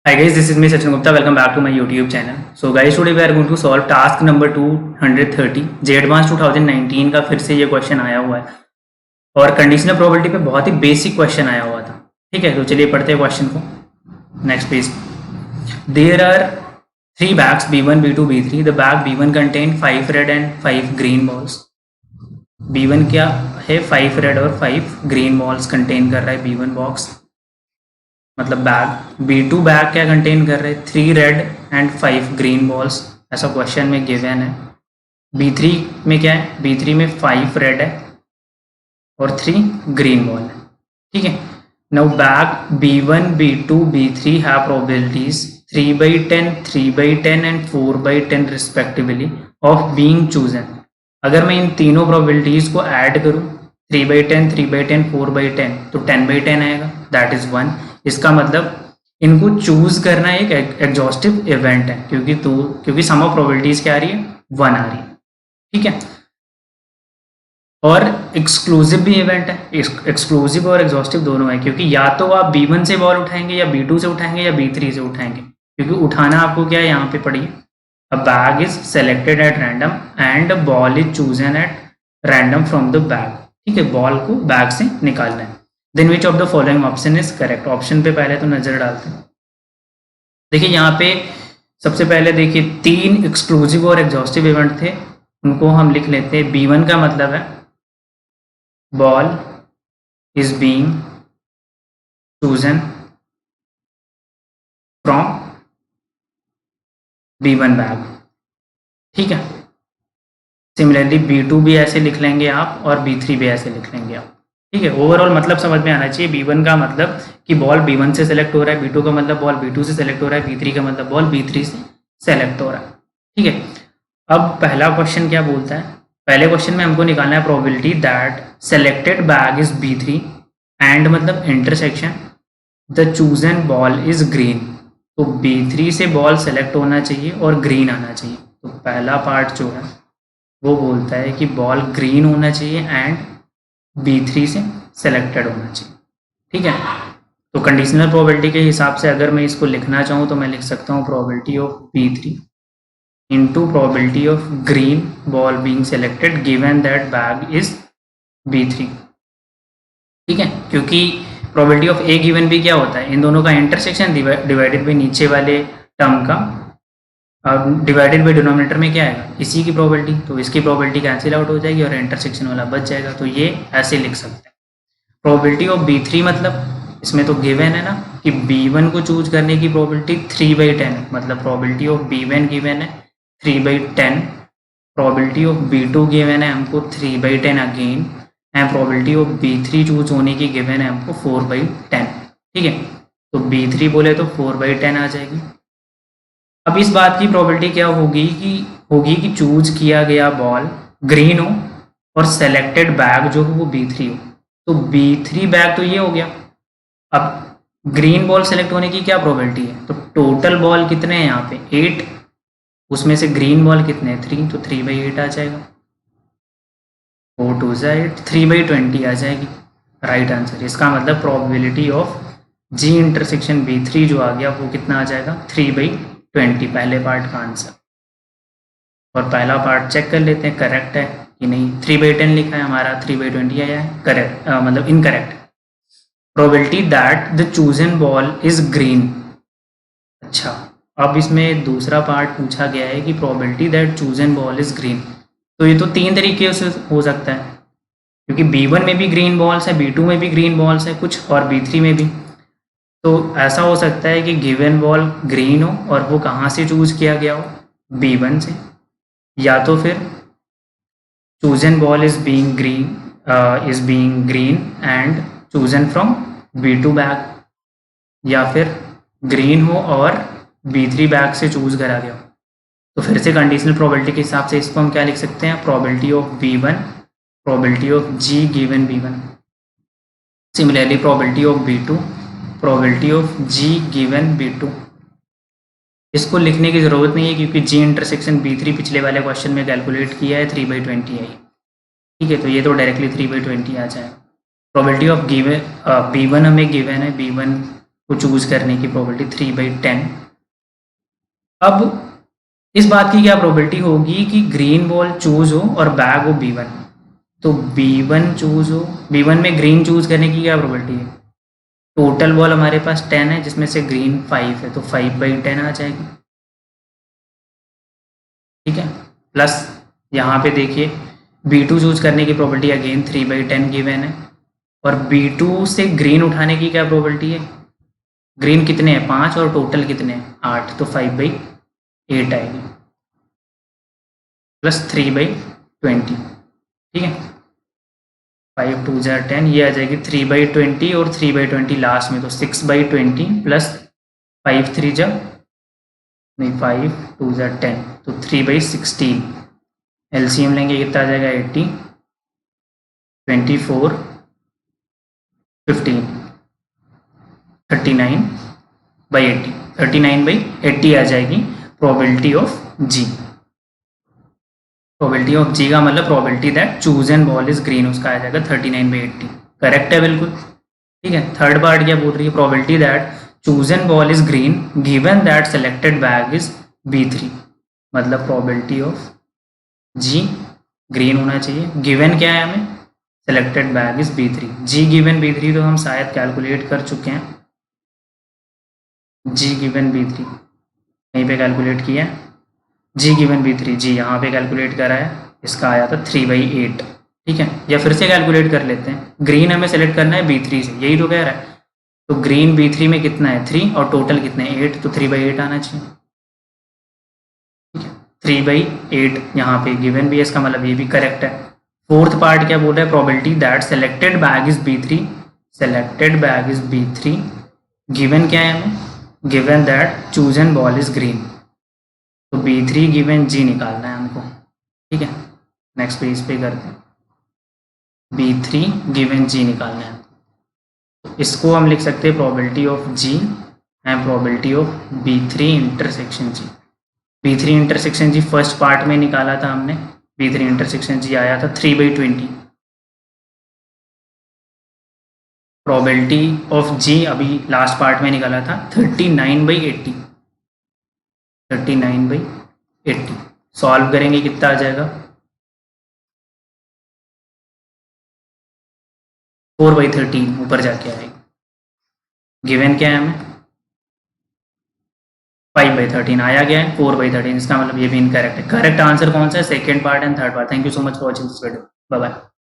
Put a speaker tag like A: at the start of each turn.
A: Hi guys, this is me Sachin Gupta. Welcome back to my YouTube channel. So guys, today we are going to solve task number 230 J advance 2019 का फिर से ये question आया हुआ है और conditional probability पे बहुत ही बेसिक क्वेश्चन आया हुआ था. ठीक है, तो चलिए पढ़ते हैं क्वेश्चन को. Next please. There are 3 bags B1, B2, B3. The bag B1 contain 5 red and 5 green balls. B1 क्या है? 5 red और 5 green balls कंटेन कर रहा है B1 बॉक्स, मतलब बैग. B2 बैग क्या कंटेन कर रहे हैं? 3 रेड एंड 5 ग्रीन बॉल्स, ऐसा क्वेश्चन में गिवन है. B3 में क्या है? B3 में 5 रेड है और 3 ग्रीन बॉल है. ठीक है. Now bag B1, B2, B3 have probabilities 3/10, 3/10 and 4/10 respectively of being chosen. अगर मैं इन तीनों प्रोबेबिलिटीज को ऐड करूं 3/10, 3/10, 4/10 तो 10/10 आएगा. That is 1. इसका मतलब इनको चूज करना एक एग्जॉस्टिव इवेंट है क्योंकि सम ऑफ प्रोबेबिलिटीज क्या आ रही है? 1 आ रही है. ठीक है. और एक्सक्लूसिव भी इवेंट है. एक्सक्लूसिव और एग्जॉस्टिव दोनों है क्योंकि या तो आप B1 से बॉल उठाएंगे या B2 से उठाएंगे या B3 से उठाएंगे, क्योंकि उठाना आपको क्या है यहाँ पे पढ़िए. A bag is selected at random and ball is chosen at random from the bag. ठीक है, बॉल को बैग से निकालना है. Then which of the following option is correct. Option पे पहले तो नजर डालते हैं. देखिए यहाँ पे सबसे पहले देखिए 3 एक्सक्लूसिव और एग्जॉस्टिव इवेंट थे, उनको हम लिख लेते हैं. B1 का मतलब है ball is being chosen from B1 bag. ठीक है. सिमिलरली B2 भी ऐसे लिख लेंगे आप और B3 भी ऐसे लिख लेंगे आप. ठीक है. ओवरऑल मतलब समझ में आना चाहिए. B1 का मतलब कि बॉल B1 से सेलेक्ट हो रहा है, B2 का मतलब बॉल B2 से सेलेक्ट हो रहा है, B3 का मतलब बॉल B3 से सेलेक्ट हो रहा है. ठीक है. अब पहला क्वेश्चन क्या बोलता है? पहले क्वेश्चन में हमको निकालना है probability that selected bag is B3 and मतलब intersection the chosen ball is green. तो B3 से बॉल सेलेक्ट होना चाहिए और ग्रीन आना चाहिए. तो पहला पार्ट जो है वो बोलता है कि बॉल ग्रीन होना चाहिए एंड B3 से सेलेक्टेड होना चाहिए. ठीक है. तो कंडीशनल प्रोबेबिलिटी के हिसाब से अगर मैं इसको लिखना चाहूँ तो मैं लिख सकता हूँ probability of B3 into probability of green ball being selected given that bag is B3. ठीक है. क्योंकि प्रोबेबिलिटी ऑफ ए गिवन भी क्या होता है? इन दोनों का इंटरसेक्शन डिवाइडेड बाई नीचे वाले टर्म का डिवाइडेड बाई डिनोमिनेटर में क्या आएगा? इसी की प्रोबेबिलिटी. तो इसकी प्रोबेबिलिटी कैंसिल आउट हो जाएगी और इंटरसेक्शन वाला बच जाएगा. तो ये ऐसे लिख सकते हैं. प्रोबेबिलिटी ऑफ B3 मतलब इसमें तो गिवन है ना कि B1 को चूज करने की प्रोबेबिलिटी 3/10, मतलब प्रोबेबिलिटी ऑफ B1 गिवन है 3/10. प्रोबेबिलिटी ऑफ B2 गिवन है हमको 3/10 again and probability of B3 choose होने की गिवन है हमको 4/10. ठीक है. तो B3 बोले तो 4/10 आ जाएगी. अब इस बात की प्रोबेबिलिटी क्या होगी कि चूज किया गया बॉल ग्रीन हो और सेलेक्टेड बैग जो हो वो B3 हो. तो B3 बैग तो ये हो गया. अब ग्रीन बॉल सेलेक्ट होने की क्या प्रोबेबिलिटी है? तो टोटल बॉल कितने हैं यहाँ पे? 8. उसमें से ग्रीन बॉल कितने हैं? 3. तो 3/8 आ जाएगा. 4 2 8, 3/20 आ जाएगी. Right answer. इसका मतलब probability of G intersection B3 जो आ गया वो कितना आ जाएगा? 3/20. पहले पार्ट का आंसर. और पहला पार्ट चेक कर लेते हैं करेक्ट है कि नहीं. 3/10 लिखा है हमारा, 3/20 आया है. करेक्ट मतलब incorrect. Probability that the chosen ball is green. अच्छा, अब इसमें दूसरा पार्ट पूछा गया है कि probability that chosen ball is green. तो ये तो 3 तरीके से हो सकता है क्योंकि B1 में भी ग्रीन बॉल्स है, B2 में भी ग्रीन बॉल्स है कुछ और B3 में भी. तो ऐसा हो सकता है कि गिवन बॉल ग्रीन हो और वो कहाँ से चूज किया गया हो? B1 से. या तो फिर chosen ball is being green and chosen from B2 bag, या फिर ग्रीन हो और B3 बैग से चूज करा गया हो. तो फिर से कंडीशनल प्रोबेबिलिटी के हिसाब से इसको हम क्या लिख सकते हैं? Probability of B1, probability of G given B1. Similarly probability of B2, probability of G given B2. इसको लिखने की ज़रूरत नहीं है क्योंकि G इंटरसेक्शन B3 पिछले वाले क्वेश्चन में कैलकुलेट किया है 3/20 आई. ठीक है. तो ये तो डायरेक्टली 3/20 आ जाएगा. प्रोबेबिलिटी ऑफ B1 हमें गिवन है, B1 को चूज करने की प्रोबेबिलिटी 3/10। अब इस बात की क्या प्रोबेबिलिटी होगी कि ग्रीन बॉल चूज हो और बैग हो B1। तो B1 चूज हो, B1 में ग्रीन चूज करने की क्या प्रोबेबिलिटी है? टोटल बॉल हमारे पास 10 है जिसमें से ग्रीन 5 है, तो 5/10 आ जाएगी। ठीक है, प्लस यहाँ पे देखिए B2 चूज करने की प्रोबेबिलिटी अगेन 3/10 गिवन है, और B2 से ग्रीन उठाने की क्या प्रोबेबिलिटी है? ग्रीन कितने हैं? 5, और टोटल कितने हैं? 8, तो 5/8 आएगी, प्लस 3/20। ठीक है, 5 2 जार 10, ये आ जाएगी 3/20, और 3/20 लास्ट में, तो 6/20 प्लस 5 3 जा नहीं 5 2 जार 10, तो 3/16। एलसीएम लेंगे कितना आ जाएगा? 80 24 15 39/80, 39/80 आ जाएगी probability of G. Probability of G का मतलब probability that choose and ball is green, उसका आ जाएगा 39/80। करेक्ट है बिल्कुल। ठीक है, थर्ड पार्ट क्या बोल रही है? Probability that choose and ball is green given that selected bag is B3, मतलब प्रोबेबिलिटी ऑफ जी ग्रीन होना चाहिए, गिवन क्या है हमें? Selected bag is B3। G given B3 तो हम शायद कैलकुलेट कर चुके हैं, जी गिवन B3 यहीं पे कैलकुलेट किया है, जी गिवन B3 जी यहाँ पे कैलकुलेट करा है, इसका आया था 3/8। ठीक है, या फिर से कैलकुलेट कर लेते हैं। ग्रीन हमें सेलेक्ट करना है B3 से, यही तो कह रहा है। तो ग्रीन B3 में कितना है? 3, और टोटल कितने? 8, तो 3/8 आना चाहिए। ठीक है, 3/8 यहाँ पे गिवन भी है, इसका मतलब ये भी करेक्ट है। फोर्थ पार्ट क्या बोल रहा है? Probability that selected bag is B3, selected bag is B3 given क्या है हमें? Given that choose and ball is green, तो B3 गिवन जी निकालना है हमको। ठीक है, नेक्स्ट पेज पे करते हैं। B3 गिवन जी निकालना है, तो इसको हम लिख सकते हैं probability of G and probability of B3 intersection G. B3 intersection G first part में निकाला था हमने, B3 इंटरसेक्शन जी आया था 3/20। प्रोबेबिलिटी ऑफ जी अभी लास्ट पार्ट में निकाला था 39/80, 39/80। सॉल्व करेंगे कितना आ जाएगा? 4/13 ऊपर जाके आएगी। गिवन क्या है हमें? 5/13 आया गया है, 4/13, इसका मतलब ये भी इनकरेक्ट है। करेक्ट आंसर कौन सा है? Second part and third part. Thank you so much for watching this video. Bye bye.